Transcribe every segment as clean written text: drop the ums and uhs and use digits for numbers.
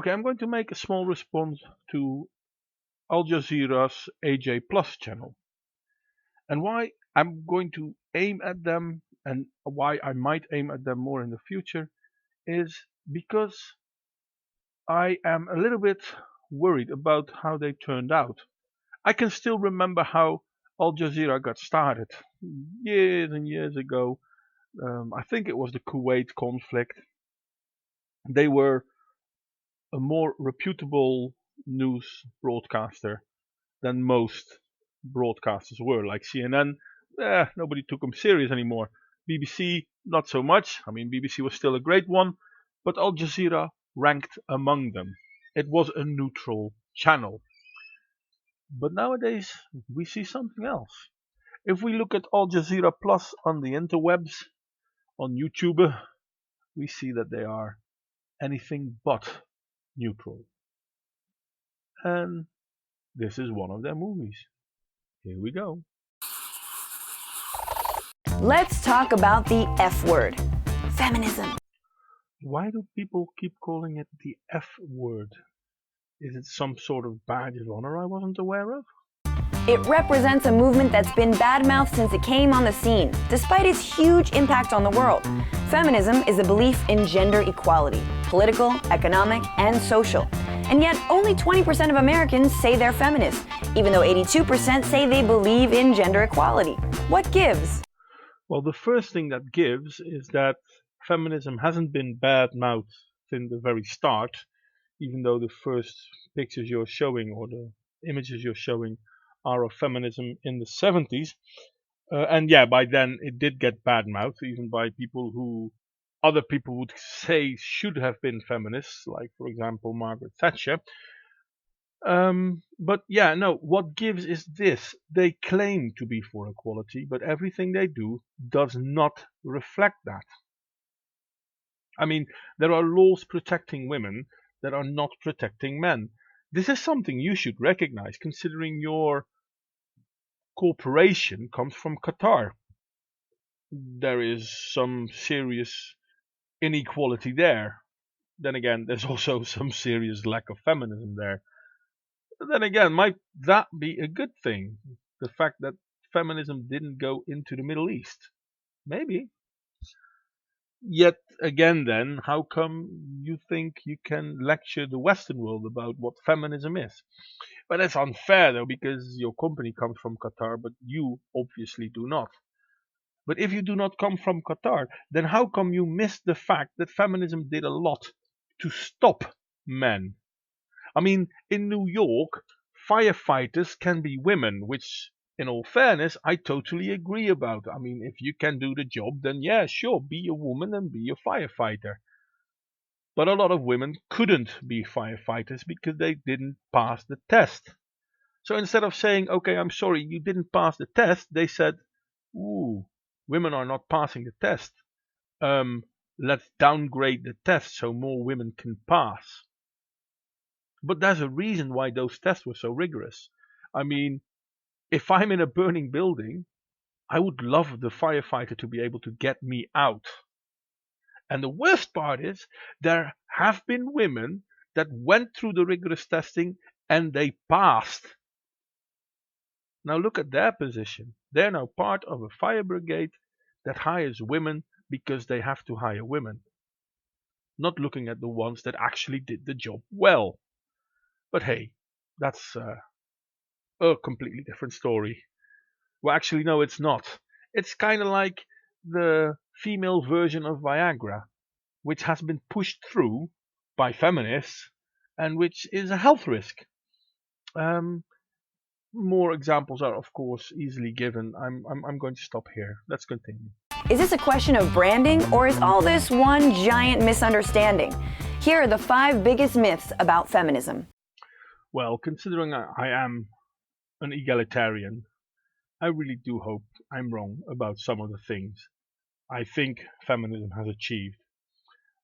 Okay, I'm going to make a small response to Al Jazeera's AJ Plus channel. And why I'm going to aim at them and why I might aim at them more in the future is because I am a little bit worried about how they turned out. I can still remember how Al Jazeera got started years and years ago. I think it was the Kuwait conflict. They were a more reputable news broadcaster than most broadcasters were. Like CNN, nobody took them serious anymore. BBC, not so much. I mean, BBC was still a great one, but Al Jazeera ranked among them. It was a neutral channel. But nowadays, we see something else. If we look at Al Jazeera Plus on the interwebs, on YouTube, we see that they are anything but neutral. And this is one of their movies. Here we go. Let's talk about the F word, feminism. Why do people keep calling it the F word? Is it some sort of badge of honor I wasn't aware of? It represents a movement that's been badmouthed since it came on the scene, despite its huge impact on the world. Feminism is a belief in gender equality, political, economic, and social. And yet, only 20% of Americans say they're feminists, even though 82% say they believe in gender equality. What gives? Well, the first thing that gives is that feminism hasn't been bad-mouthed since the very start, even though the first pictures you're showing or the images you're showing are of feminism in the 70s. And yeah, by then it did get bad-mouthed, even by people who other people would say should have been feminists, like, for example, Margaret Thatcher. But yeah, no, what gives is this. They claim to be for equality, but everything they do does not reflect that. I mean, there are laws protecting women that are not protecting men. This is something you should recognize, considering your corporation comes from Qatar. There is some serious inequality there. Then again, there's also some serious lack of feminism there. But then again, might that be a good thing? The fact that feminism didn't go into the Middle East? Maybe. Yet again then, how come you think you can lecture the Western world about what feminism is? But that's unfair though, because your company comes from Qatar, but you obviously do not. But if you do not come from Qatar, then how come you miss the fact that feminism did a lot to stop men? I mean, in New York, firefighters can be women, which, in all fairness, I totally agree about. I mean, if you can do the job, then yeah, sure, be a woman and be a firefighter. But a lot of women couldn't be firefighters because they didn't pass the test. So instead of saying, okay, I'm sorry, you didn't pass the test, they said, ooh, women are not passing the test. Let's downgrade the test so more women can pass. But there's a reason why those tests were so rigorous. I mean, if I'm in a burning building, I would love the firefighter to be able to get me out. And the worst part is, there have been women that went through the rigorous testing and they passed. Now look at their position. They're now part of a fire brigade that hires women because they have to hire women. Not looking at the ones that actually did the job well. But hey, that's a completely different story. Well, actually, no, it's not. It's kind of like the female version of Viagra, which has been pushed through by feminists and which is a health risk. More examples are, of course, easily given. I'm going to stop here. Let's continue. Is this a question of branding, or is all this one giant misunderstanding? Here are the 5 biggest myths about feminism. Well, considering I am an egalitarian, I really do hope I'm wrong about some of the things I think feminism has achieved.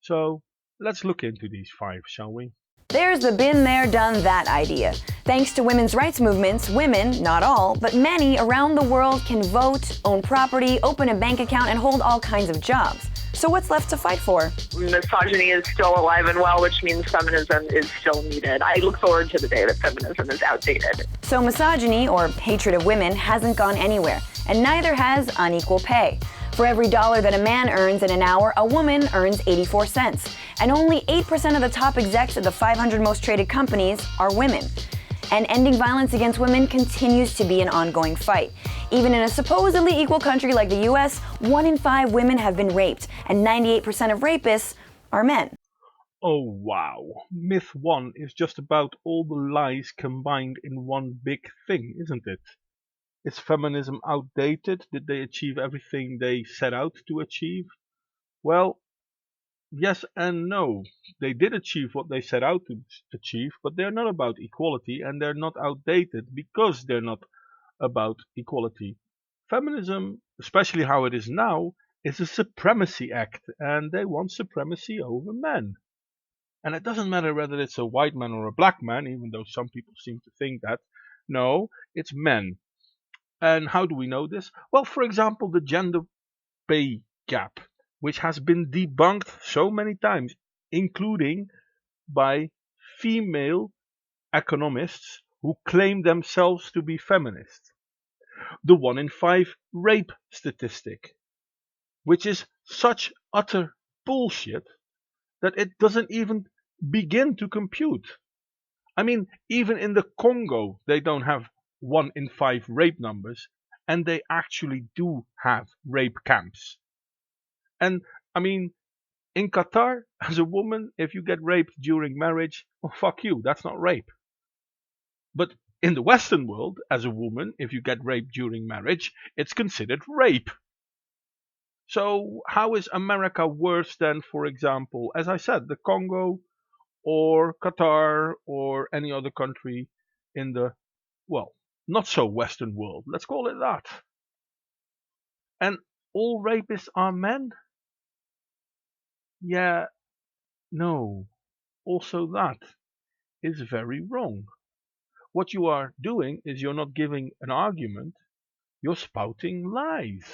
So let's look into these 5, shall we? There's the been there, done that idea. Thanks to women's rights movements, women, not all, but many around the world can vote, own property, open a bank account, and hold all kinds of jobs. So what's left to fight for? Misogyny is still alive and well, which means feminism is still needed. I look forward to the day that feminism is outdated. So misogyny, or hatred of women, hasn't gone anywhere, and neither has unequal pay. For every dollar that a man earns in an hour, a woman earns 84 cents. And only 8% of the top execs at the 500 most traded companies are women. And ending violence against women continues to be an ongoing fight. Even in a supposedly equal country like the US, 1 in 5 women have been raped, and 98% of rapists are men. Oh wow. Myth 1 is just about all the lies combined in one big thing, isn't it? Is feminism outdated? Did they achieve everything they set out to achieve? Well, yes and no. They did achieve what they set out to achieve, but they're not about equality, and they're not outdated because they're not about equality. Feminism, especially how it is now, is a supremacy act, and they want supremacy over men. And it doesn't matter whether it's a white man or a black man, even though some people seem to think that. No, it's men. And how do we know this? Well, for example, the gender pay gap, which has been debunked so many times, including by female economists who claim themselves to be feminists. The 1 in 5 rape statistic, which is such utter bullshit that it doesn't even begin to compute. I mean, even in the Congo, they don't have 1 in 5 rape numbers, and they actually do have rape camps. And I mean, in Qatar, as a woman, if you get raped during marriage, well, fuck you, that's not rape. But in the Western world, as a woman, if you get raped during marriage, it's considered rape. So how is America worse than, for example, as I said, the Congo or Qatar or any other country in the, well, not so Western world? Let's call it that. And all rapists are men? Yeah, no. Also that is very wrong. What you are doing is you're not giving an argument, you're spouting lies.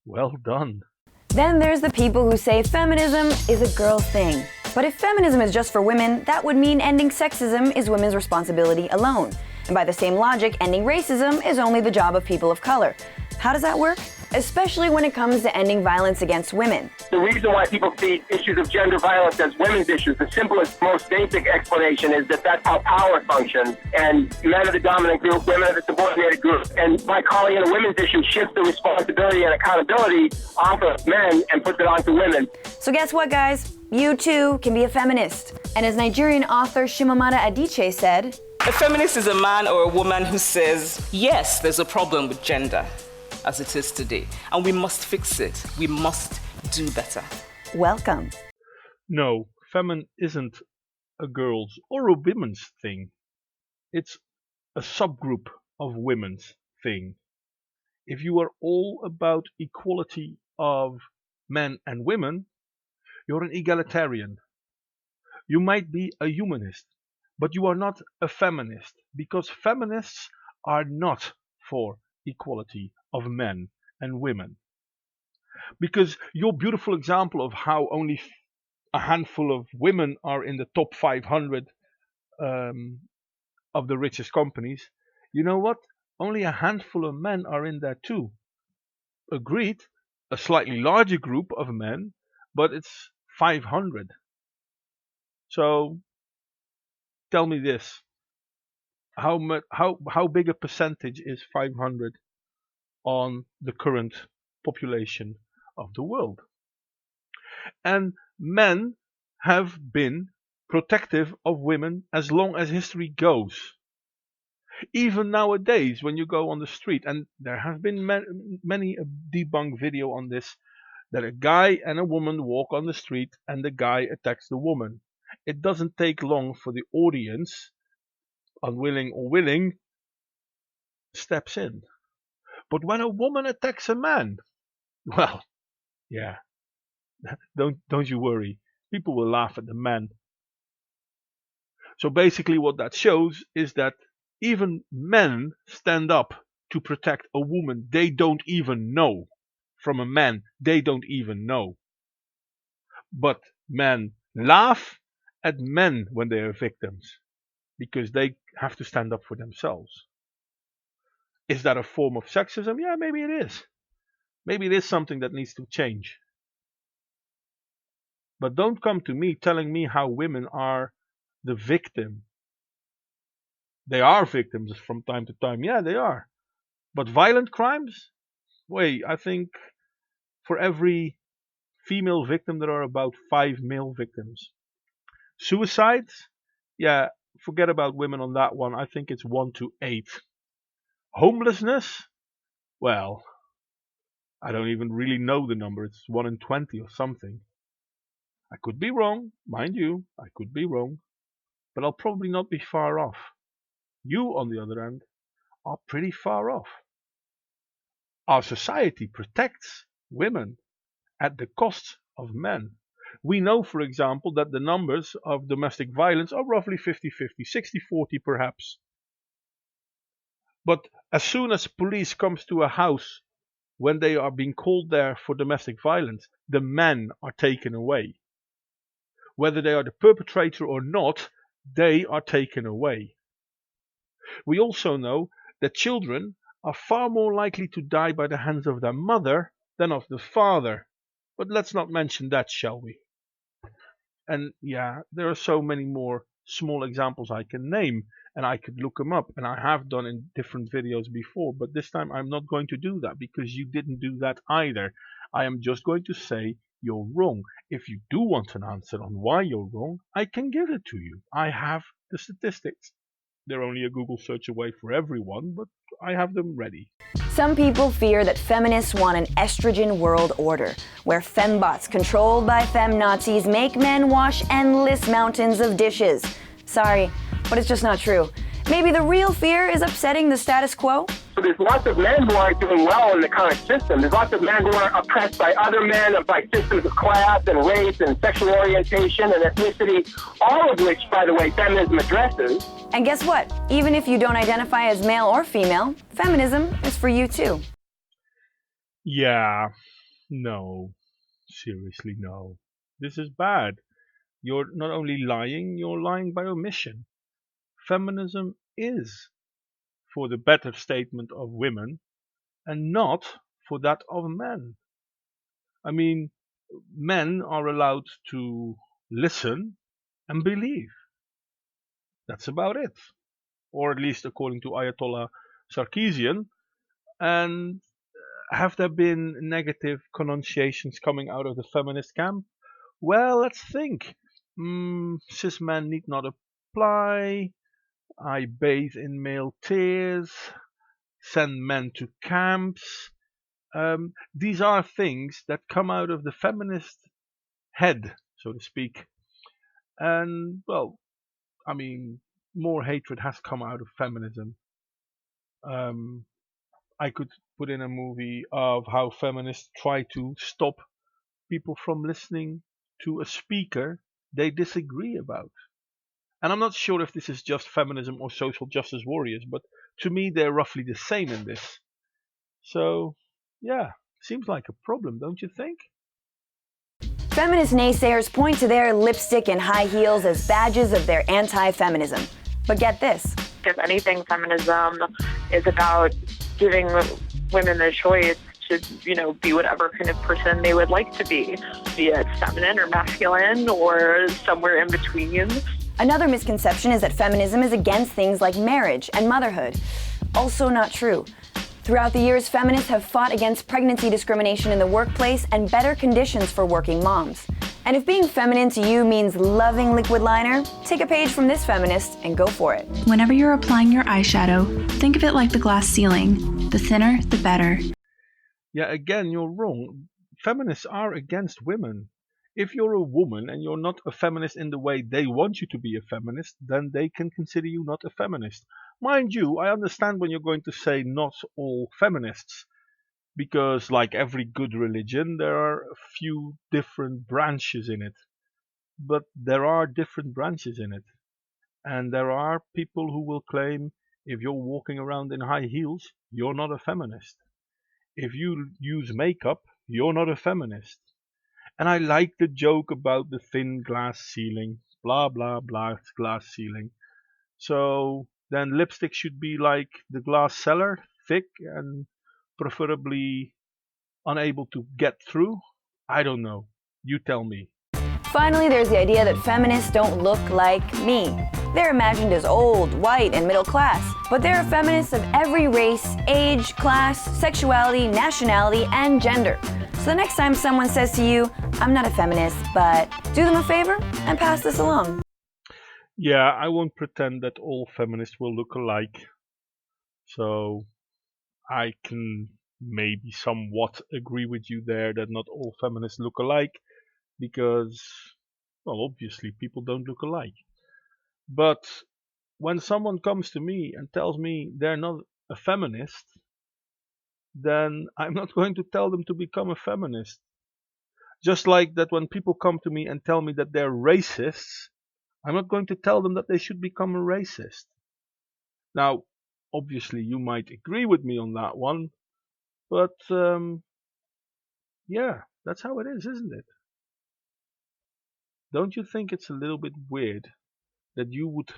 Well done. Then there's the people who say feminism is a girl thing. But if feminism is just for women, that would mean ending sexism is women's responsibility alone. And by the same logic, ending racism is only the job of people of color. How does that work? Especially when it comes to ending violence against women. The reason why people see issues of gender violence as women's issues, the simplest, most basic explanation is that that's how power functions. And men are the dominant group, women are the subordinated group. And by calling it a women's issue shifts the responsibility and accountability off of men and puts it onto women. So guess what, guys? You too can be a feminist. And as Nigerian author Chimamanda Adichie said, a feminist is a man or a woman who says, yes, there's a problem with gender as it is today, and we must fix it. We must do better. Welcome. No, femin isn't a girl's or a women's thing. It's a subgroup of women's thing. If you are all about equality of men and women, you're an egalitarian. You might be a humanist, but you are not a feminist, because feminists are not for equality of men and women. Because your beautiful example of how only a handful of women are in the top 500 of the richest companies, you know what? Only a handful of men are in there too. Agreed, a slightly larger group of men, but it's 500. So tell me this. How big a percentage is 500 on the current population of the world? And men have been protective of women as long as history goes. Even nowadays, when you go on the street, and there have been many a debunked video on this, that a guy and a woman walk on the street and the guy attacks the woman. It doesn't take long for the audience, unwilling or willing, steps in. But when a woman attacks a man, well, yeah, don't you worry. People will laugh at the man. So basically what that shows is that even men stand up to protect a woman they don't even know from a man they don't even know. But men laugh at men when they are victims because they have to stand up for themselves. Is that a form of sexism? Yeah, maybe it is. Maybe it is something that needs to change. But don't come to me telling me how women are the victim. They are victims from time to time. Yeah, they are. But violent crimes? Wait, I think for every female victim, there are about 5 male victims. Suicides? Yeah, forget about women on that one. I think it's 1 to 8. Homelessness? Well, I don't even really know the number. It's 1 in 20 or something. I could be wrong, mind you, I could be wrong, but I'll probably not be far off. You, on the other hand, are pretty far off. Our society protects women at the cost of men. We know, for example, that the numbers of domestic violence are roughly 50-50, 60-40 perhaps. But as soon as police comes to a house when they are being called there for domestic violence, the men are taken away. Whether they are the perpetrator or not, they are taken away. We also know that children are far more likely to die by the hands of their mother than of the father. But let's not mention that, shall we? And yeah, there are so many more small examples I can name, and I could look them up, and I have done in different videos before, but this time I'm not going to do that because you didn't do that either. I am just going to say you're wrong. If you do want an answer on why you're wrong, I can give it to you. I have the statistics. They're only a Google search away for everyone, but I have them ready. Some people fear that feminists want an estrogen world order, where fembots controlled by feminazis make men wash endless mountains of dishes. Sorry, but it's just not true. Maybe the real fear is upsetting the status quo? So there's lots of men who aren't doing well in the current system. There's lots of men who are oppressed by other men, by systems of class and race and sexual orientation and ethnicity, all of which, by the way, feminism addresses. And guess what? Even if you don't identify as male or female, feminism is for you too. Yeah, no. Seriously, no. This is bad. You're not only lying, you're lying by omission. Feminism is for the better statement of women and not for that of men. I mean, men are allowed to listen and believe. That's about it. Or at least according to Ayatollah Sarkeesian. And have there been negative connotations coming out of the feminist camp? Well, let's think. Cis men need not apply. I bathe in male tears. Send men to camps. These are things that come out of the feminist head, so to speak. And, well, I mean, more hatred has come out of feminism. I could put in a movie of how feminists try to stop people from listening to a speaker they disagree about. And I'm not sure if this is just feminism or social justice warriors, but to me they're roughly the same in this. So, yeah, seems like a problem, don't you think? Feminist naysayers point to their lipstick and high heels as badges of their anti-feminism. But get this. If anything, feminism is about giving women the choice to, be whatever kind of person they would like to be it feminine or masculine or somewhere in between. Another misconception is that feminism is against things like marriage and motherhood. Also not true. Throughout the years, feminists have fought against pregnancy discrimination in the workplace and better conditions for working moms. And if being feminine to you means loving liquid liner, take a page from this feminist and go for it. Whenever you're applying your eyeshadow, think of it like the glass ceiling. The thinner, the better. Yeah, again, you're wrong. Feminists are against women. If you're a woman and you're not a feminist in the way they want you to be a feminist, then they can consider you not a feminist. Mind you, I understand when you're going to say not all feminists, because like every good religion, there are a few different branches in it. But there are different branches in it. And there are people who will claim if you're walking around in high heels, you're not a feminist. If you use makeup, you're not a feminist. And I like the joke about the thin glass ceiling, blah blah blah, glass ceiling. So then lipstick should be like the glass cellar, thick and preferably unable to get through. I don't know. You tell me. Finally, there's the idea that feminists don't look like me. They're imagined as old, white, and middle class. But there are feminists of every race, age, class, sexuality, nationality, and gender. So the next time someone says to you, I'm not a feminist, but do them a favor and pass this along. Yeah, I won't pretend that all feminists will look alike. So I can maybe somewhat agree with you there that not all feminists look alike because, well, obviously people don't look alike. But when someone comes to me and tells me they're not a feminist, then I'm not going to tell them to become a feminist. Just like that when people come to me and tell me that they're racists, I'm not going to tell them that they should become a racist. Now, obviously you might agree with me on that one, but yeah, that's how it is, isn't it? Don't you think it's a little bit weird that you would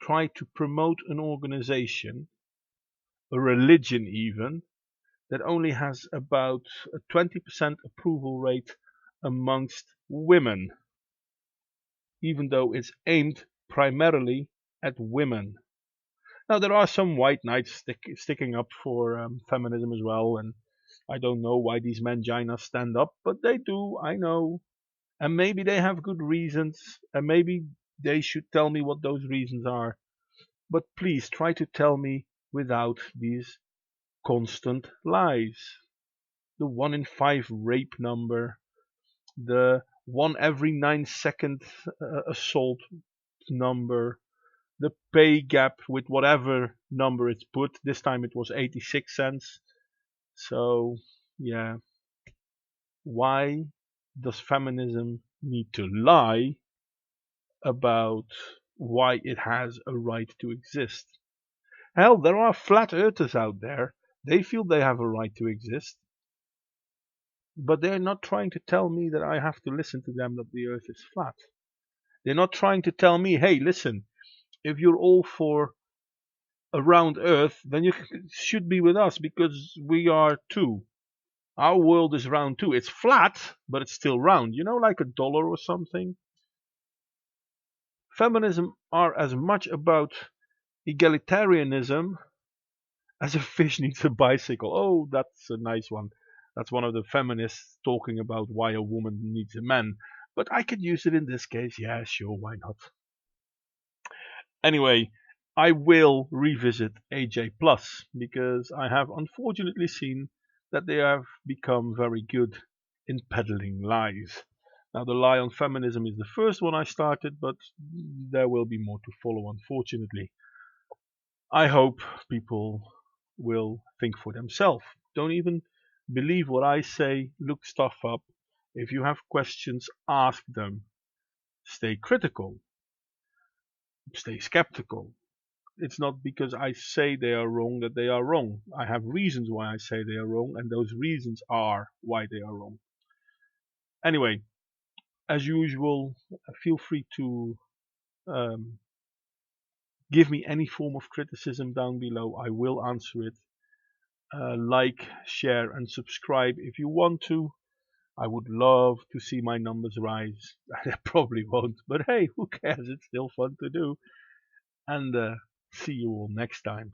try to promote an organization, a religion even, that only has about a 20% approval rate amongst women, even though it's aimed primarily at women? Now, there are some white knights sticking up for feminism as well, and I don't know why these manginas stand up, but they do, I know. And maybe they have good reasons, and maybe they should tell me what those reasons are. But please try to tell me without these constant lies. The 1 in 5 rape number, the 1 every 9-second assault number, the pay gap with whatever number it's put. This time it was 86 cents. So, yeah. Why does feminism need to lie about why it has a right to exist? Hell, there are flat earthers out there. They feel they have a right to exist. But they're not trying to tell me that I have to listen to them that the earth is flat. They're not trying to tell me, hey, listen, if you're all for a round earth, then you should be with us because we are too. Our world is round too. It's flat, but it's still round. You know, like a dollar or something. Feminism are as much about egalitarianism as a fish needs a bicycle. Oh, that's a nice one. That's one of the feminists talking about why a woman needs a man. But I could use it in this case. Yeah, sure, why not? Anyway, I will revisit AJ Plus because I have unfortunately seen that they have become very good in peddling lies. Now, the lie on feminism is the first one I started, but there will be more to follow, unfortunately. I hope people will think for themselves. Don't even believe what I say. Look stuff up. If you have questions, ask them. Stay critical. Stay skeptical. It's not because I say they are wrong that they are wrong. I have reasons why I say they are wrong, and those reasons are why they are wrong. Anyway, as usual, feel free to give me any form of criticism down below. I will answer it. Like, share, and subscribe if you want to. I would love to see my numbers rise. They probably won't, but hey, who cares? It's still fun to do. And see you all next time.